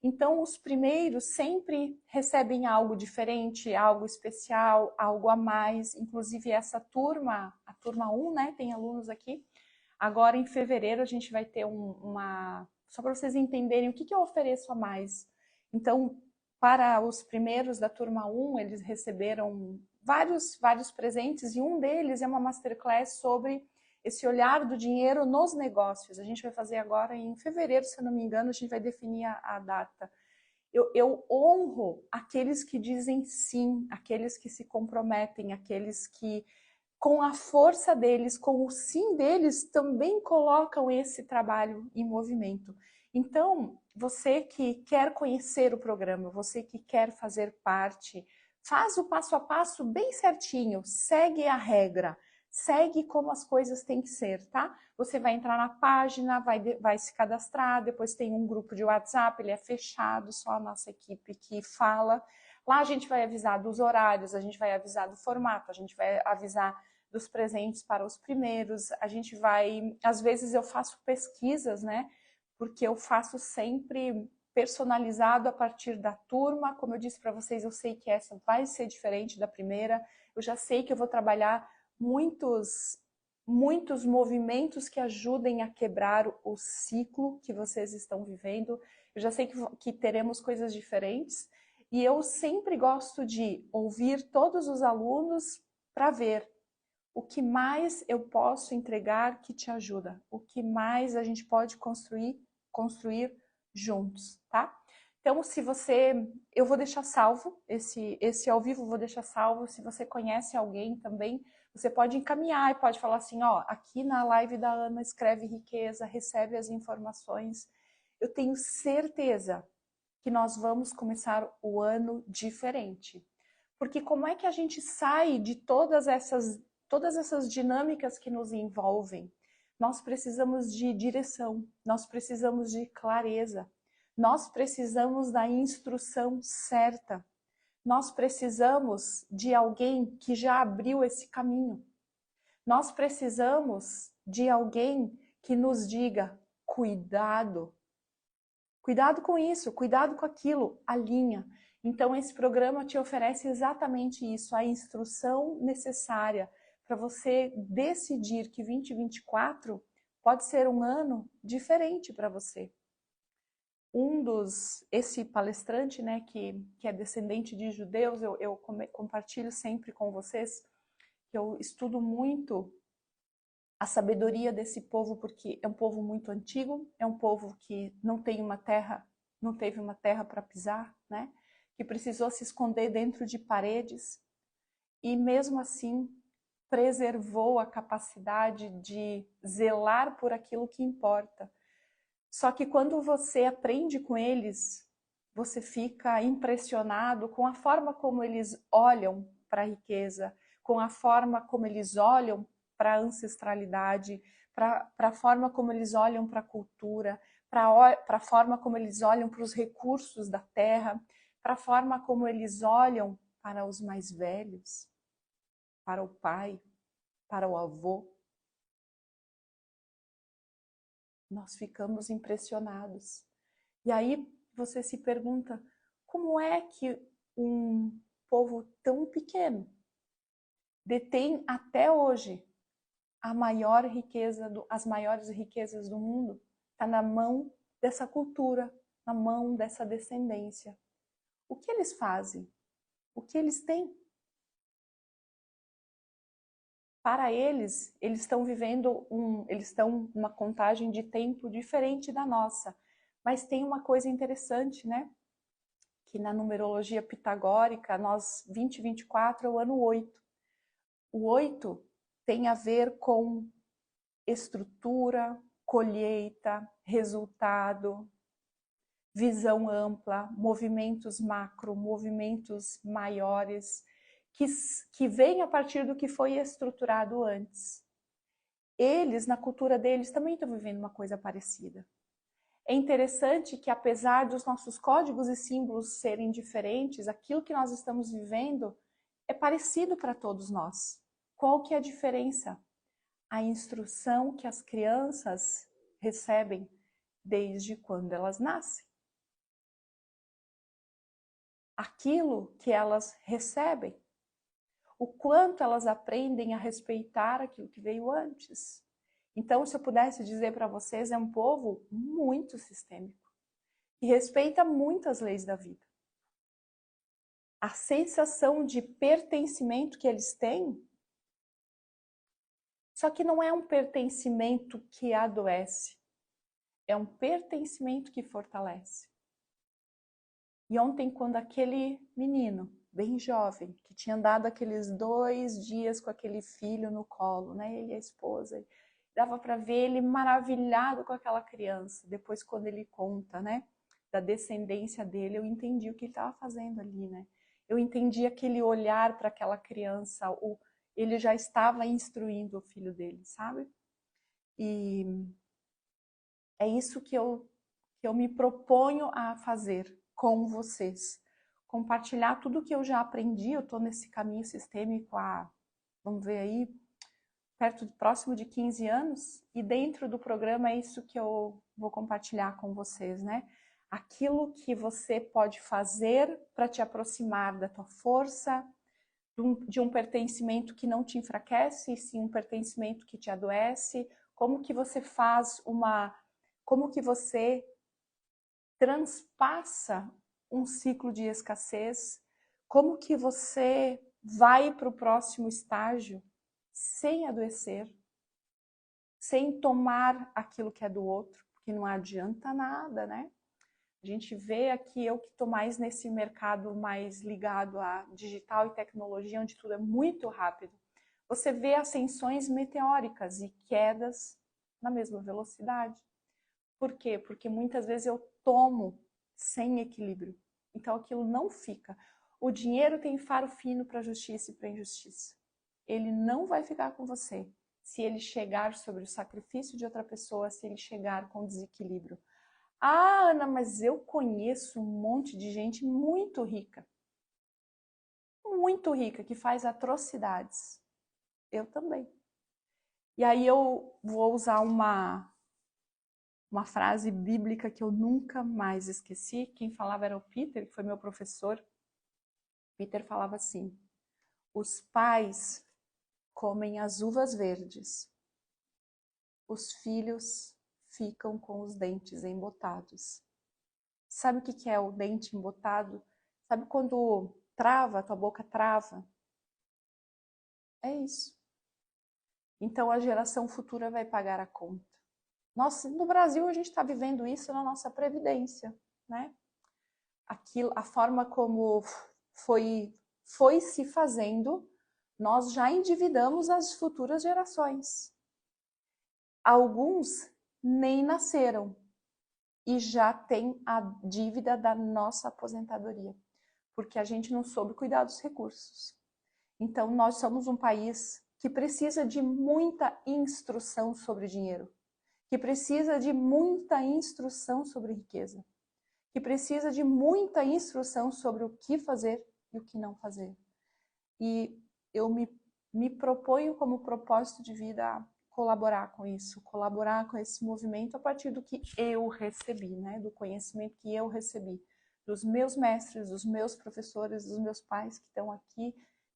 Então, os primeiros sempre recebem algo diferente, algo especial, algo a mais. Inclusive, essa turma, a turma 1, né, tem alunos aqui. Agora, em fevereiro, a gente vai ter só para vocês entenderem o que eu ofereço a mais. Então, para os primeiros da turma 1, eles receberam vários presentes e um deles é uma masterclass sobre esse olhar do dinheiro nos negócios. A gente vai fazer agora em fevereiro, se eu não me engano, a gente vai definir a data. Eu honro aqueles que dizem sim, aqueles que se comprometem, aqueles que, com a força deles, com o sim deles, também colocam esse trabalho em movimento. Então, você que quer conhecer o programa, você que quer fazer parte, faz o passo a passo bem certinho, segue a regra, segue como as coisas têm que ser, tá? Você vai entrar na página, vai se cadastrar, depois tem um grupo de WhatsApp, ele é fechado, só a nossa equipe que fala. Lá a gente vai avisar dos horários, a gente vai avisar do formato, a gente vai avisar dos presentes para os primeiros, a gente vai... Às vezes eu faço pesquisas, né? Porque eu faço sempre personalizado a partir da turma. Como eu disse para vocês, eu sei que essa vai ser diferente da primeira. Eu já sei que eu vou trabalhar muitos movimentos que ajudem a quebrar o ciclo que vocês estão vivendo. Eu já sei que teremos coisas diferentes. E eu sempre gosto de ouvir todos os alunos para ver o que mais eu posso entregar que te ajuda, o que mais a gente pode construir juntos, tá? Então, eu vou deixar salvo, esse ao vivo eu vou deixar salvo, se você conhece alguém também, você pode encaminhar e pode falar assim, ó, aqui na live da Ana escreve riqueza, recebe as informações. Eu tenho certeza que nós vamos começar o ano diferente. Porque como é que a gente sai de todas essas dinâmicas que nos envolvem? Nós precisamos de direção, nós precisamos de clareza, nós precisamos da instrução certa, nós precisamos de alguém que já abriu esse caminho. Nós precisamos de alguém que nos diga, cuidado, cuidado com isso, cuidado com aquilo, alinha. Então, esse programa te oferece exatamente isso, a instrução necessária para você decidir que 2024 pode ser um ano diferente para você. Esse palestrante, né, que é descendente de judeus, eu compartilho sempre com vocês, que eu estudo muito a sabedoria desse povo, porque é um povo muito antigo, é um povo que não teve uma terra para pisar, né? Que precisou se esconder dentro de paredes e mesmo assim preservou a capacidade de zelar por aquilo que importa. Só que quando você aprende com eles, você fica impressionado com a forma como eles olham para a riqueza, com a forma como eles olham para a ancestralidade, para a forma como eles olham para a cultura, para a forma como eles olham para os recursos da terra, para a forma como eles olham para os mais velhos, para o pai, para o avô. Nós ficamos impressionados. E aí você se pergunta, como é que um povo tão pequeno detém até hoje a maior riqueza, as maiores riquezas do mundo está na mão dessa cultura, na mão dessa descendência. O que eles fazem? O que eles têm? Para eles estão vivendo eles estão numa contagem de tempo diferente da nossa. Mas tem uma coisa interessante, né? Que na numerologia pitagórica, 2024 é o ano 8. O 8 tem a ver com estrutura, colheita, resultado, visão ampla, movimentos macro, movimentos maiores, que vem a partir do que foi estruturado antes. Eles, na cultura deles, também estão vivendo uma coisa parecida. É interessante que, apesar dos nossos códigos e símbolos serem diferentes, aquilo que nós estamos vivendo é parecido para todos nós. Qual que é a diferença? A instrução que as crianças recebem desde quando elas nascem. Aquilo que elas recebem. O quanto elas aprendem a respeitar aquilo que veio antes. Então, se eu pudesse dizer para vocês, é um povo muito sistêmico, que respeita muitas leis da vida. A sensação de pertencimento que eles têm, só que não é um pertencimento que adoece, é um pertencimento que fortalece. E ontem, quando aquele menino, bem jovem, que tinha andado aqueles 2 dias com aquele filho no colo, né, ele e a esposa, dava para ver ele maravilhado com aquela criança. Depois, quando ele conta, né, da descendência dele, eu entendi o que ele estava fazendo ali, né? Eu entendi aquele olhar para aquela criança, ele já estava instruindo o filho dele, sabe? E é isso que eu me proponho a fazer com vocês. Compartilhar tudo que eu já aprendi. Eu estou nesse caminho sistêmico há, vamos ver aí, próximo de 15 anos. E dentro do programa é isso que eu vou compartilhar com vocês, né? Aquilo que você pode fazer para te aproximar da tua força, de um pertencimento que não te enfraquece, e sim um pertencimento que te adoece. Como que você faz como que você transpassa um ciclo de escassez, como que você vai para o próximo estágio sem adoecer, sem tomar aquilo que é do outro, porque não adianta nada, né? A gente vê aqui, eu que estou mais nesse mercado mais ligado a digital e tecnologia, onde tudo é muito rápido. Você vê ascensões meteóricas e quedas na mesma velocidade. Por quê? Porque muitas vezes eu tomo sem equilíbrio. Então aquilo não fica. O dinheiro tem faro fino para a justiça e para a injustiça. Ele não vai ficar com você se ele chegar sobre o sacrifício de outra pessoa, se ele chegar com desequilíbrio. Ah, Ana, mas eu conheço um monte de gente muito rica, que faz atrocidades. Eu também. E aí eu vou usar uma frase bíblica que eu nunca mais esqueci. Quem falava era o Peter, que foi meu professor. Peter falava assim: os pais comem as uvas verdes, os filhos ficam com os dentes embotados. Sabe o que é o dente embotado? Sabe quando trava, tua boca trava? É isso. Então a geração futura vai pagar a conta. No Brasil a gente está vivendo isso na nossa previdência, né? A forma como foi se fazendo, nós já endividamos as futuras gerações. Alguns nem nasceram e já tem a dívida da nossa aposentadoria, porque a gente não soube cuidar dos recursos. Então, nós somos um país que precisa de muita instrução sobre dinheiro, que precisa de muita instrução sobre riqueza, que precisa de muita instrução sobre o que fazer e o que não fazer. E eu me proponho como propósito de vida a colaborar com isso, colaborar com esse movimento a partir do que eu recebi, né? Do conhecimento que eu recebi, dos meus mestres, dos meus professores, dos meus pais que estão aqui,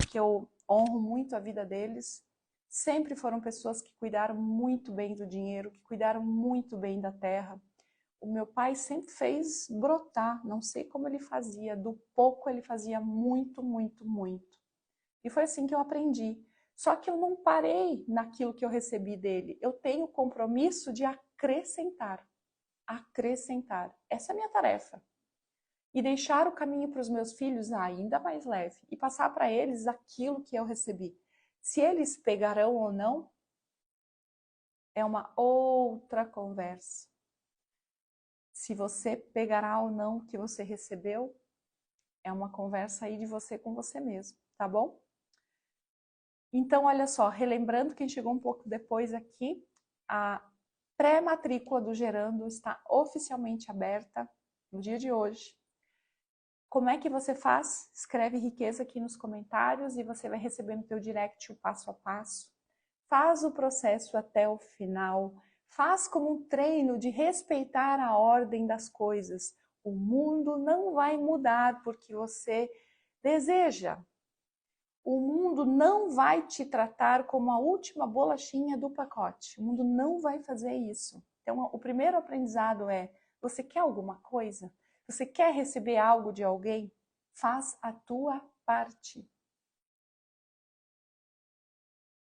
que eu honro muito a vida deles, sempre foram pessoas que cuidaram muito bem do dinheiro, que cuidaram muito bem da terra. O meu pai sempre fez brotar, não sei como ele fazia, do pouco ele fazia muito, muito, muito. E foi assim que eu aprendi. Só que eu não parei naquilo que eu recebi dele. Eu tenho o compromisso de acrescentar. Acrescentar. Essa é a minha tarefa. E deixar o caminho para os meus filhos ainda mais leve. E passar para eles aquilo que eu recebi. Se eles pegarão ou não, é uma outra conversa. Se você pegará ou não o que você recebeu, é uma conversa aí de você com você mesmo, tá bom? Então, olha só, relembrando quem chegou um pouco depois aqui, a pré-matrícula do Gerando está oficialmente aberta no dia de hoje. Como é que você faz? Escreve riqueza aqui nos comentários e você vai receber no teu direct o passo a passo. Faz o processo até o final. Faz como um treino de respeitar a ordem das coisas. O mundo não vai mudar porque você deseja. O mundo não vai te tratar como a última bolachinha do pacote. O mundo não vai fazer isso. Então, o primeiro aprendizado é: você quer alguma coisa? Você quer receber algo de alguém? Faz a tua parte.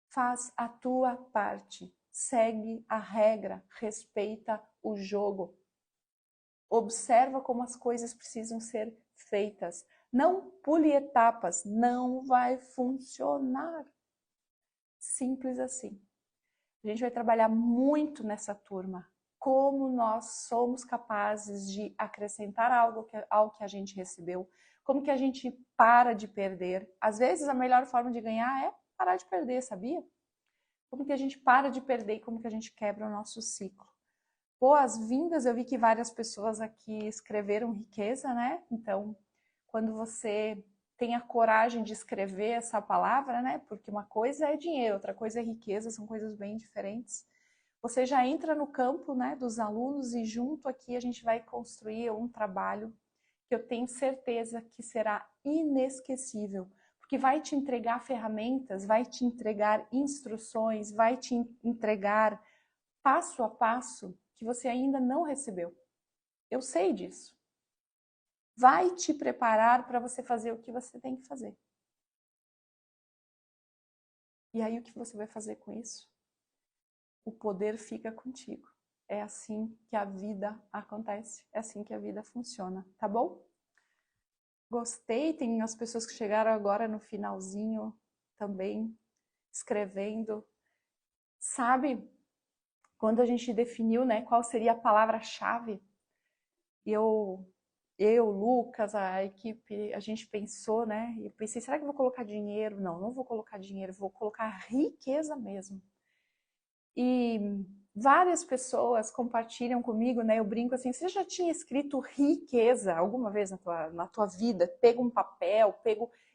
Faz a tua parte. Segue a regra, respeita o jogo. Observa como as coisas precisam ser feitas. Não pule etapas, não vai funcionar. Simples assim. A gente vai trabalhar muito nessa turma. Como nós somos capazes de acrescentar algo ao que a gente recebeu. Como que a gente para de perder. Às vezes a melhor forma de ganhar é parar de perder, sabia? Como que a gente para de perder e como que a gente quebra o nosso ciclo. Boas-vindas, eu vi que várias pessoas aqui escreveram riqueza, né? Então, quando você tem a coragem de escrever essa palavra, né? Porque uma coisa é dinheiro, outra coisa é riqueza, são coisas bem diferentes. Você já entra no campo, né, dos alunos e junto aqui a gente vai construir um trabalho que eu tenho certeza que será inesquecível, porque vai te entregar ferramentas, vai te entregar instruções, vai te entregar passo a passo que você ainda não recebeu. Eu sei disso. Vai te preparar para você fazer o que você tem que fazer. E aí o que você vai fazer com isso? O poder fica contigo. É assim que a vida acontece, é assim que a vida funciona, tá bom? Gostei, tem as pessoas que chegaram agora no finalzinho também escrevendo. Sabe, quando a gente definiu, né, qual seria a palavra-chave, eu, Lucas, a equipe, a gente pensou, né, e eu pensei, será que eu vou colocar dinheiro? Não, não vou colocar dinheiro, vou colocar riqueza mesmo. E várias pessoas compartilham comigo, né? Eu brinco assim, você já tinha escrito riqueza alguma vez na tua vida? Pego um papel,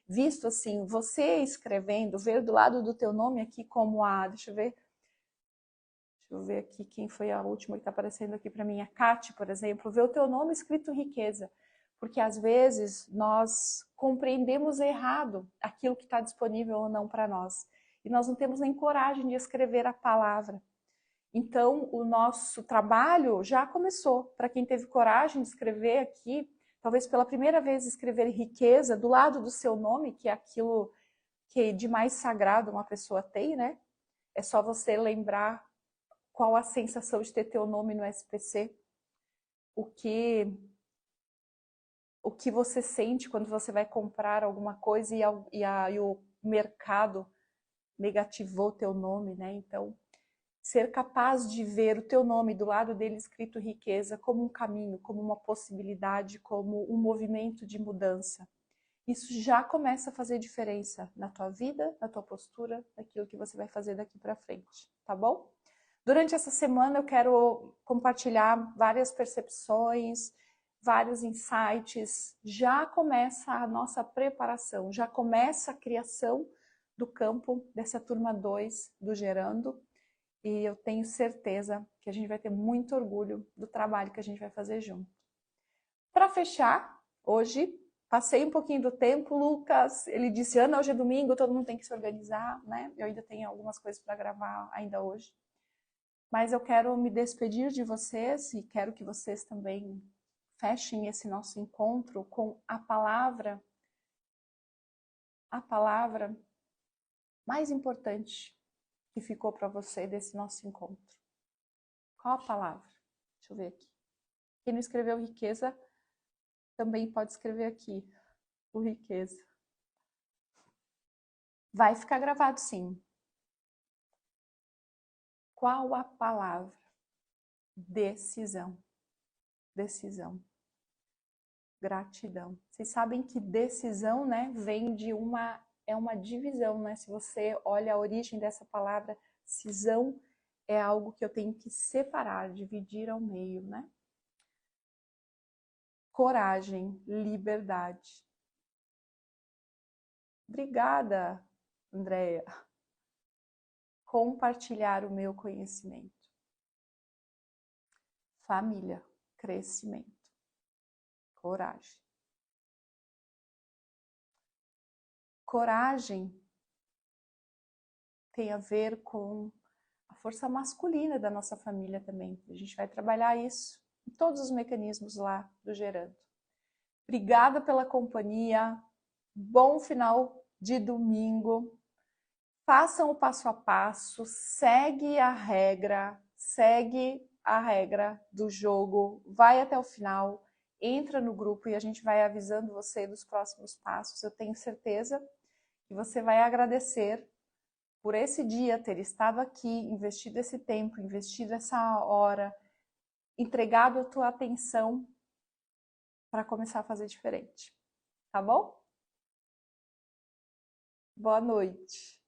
visto assim, você escrevendo, ver do lado do teu nome aqui como deixa eu ver aqui quem foi a última que está aparecendo aqui para mim, a Kate, por exemplo, ver o teu nome escrito riqueza. Porque às vezes nós compreendemos errado aquilo que está disponível ou não para nós. E nós não temos nem coragem de escrever a palavra. Então, o nosso trabalho já começou. Para quem teve coragem de escrever aqui, talvez pela primeira vez escrever riqueza do lado do seu nome, que é aquilo que de mais sagrado uma pessoa tem, né? É só você lembrar qual a sensação de ter teu nome no SPC, o que você sente quando você vai comprar alguma coisa e o mercado negativou teu nome, né? Então, ser capaz de ver o teu nome do lado dele escrito riqueza como um caminho, como uma possibilidade, como um movimento de mudança. Isso já começa a fazer diferença na tua vida, na tua postura, naquilo que você vai fazer daqui para frente, tá bom? Durante essa semana eu quero compartilhar várias percepções, vários insights. Já começa a nossa preparação, já começa a criação do campo dessa turma 2 do Gerando. E eu tenho certeza que a gente vai ter muito orgulho do trabalho que a gente vai fazer junto. Para fechar, hoje Passei um pouquinho do tempo, Lucas, ele disse, Ana, hoje é domingo, todo mundo tem que se organizar, né? Eu ainda tenho algumas coisas para gravar ainda hoje. Mas eu quero me despedir de vocês e quero que vocês também fechem esse nosso encontro com a palavra mais importante que ficou para você desse nosso encontro. Qual a palavra? Deixa eu ver aqui. Quem não escreveu riqueza, também pode escrever aqui, o riqueza. Vai ficar gravado sim. Qual a palavra? Decisão. Decisão. Gratidão. Vocês sabem que decisão, né, vem de é uma divisão, né? Se você olha a origem dessa palavra, cisão é algo que eu tenho que separar, dividir ao meio, né? Coragem, liberdade. Obrigada, Andréia. Compartilhar o meu conhecimento. Família, crescimento. Coragem. Coragem tem a ver com a força masculina da nossa família também. A gente vai trabalhar isso em todos os mecanismos lá do Gerando. Obrigada pela companhia. Bom final de domingo. Façam o passo a passo, segue a regra do jogo, vai até o final, entra no grupo e a gente vai avisando você dos próximos passos. Eu tenho certeza que você vai agradecer por esse dia ter estado aqui, investido esse tempo, investido essa hora, entregado a tua atenção para começar a fazer diferente. Tá bom? Boa noite.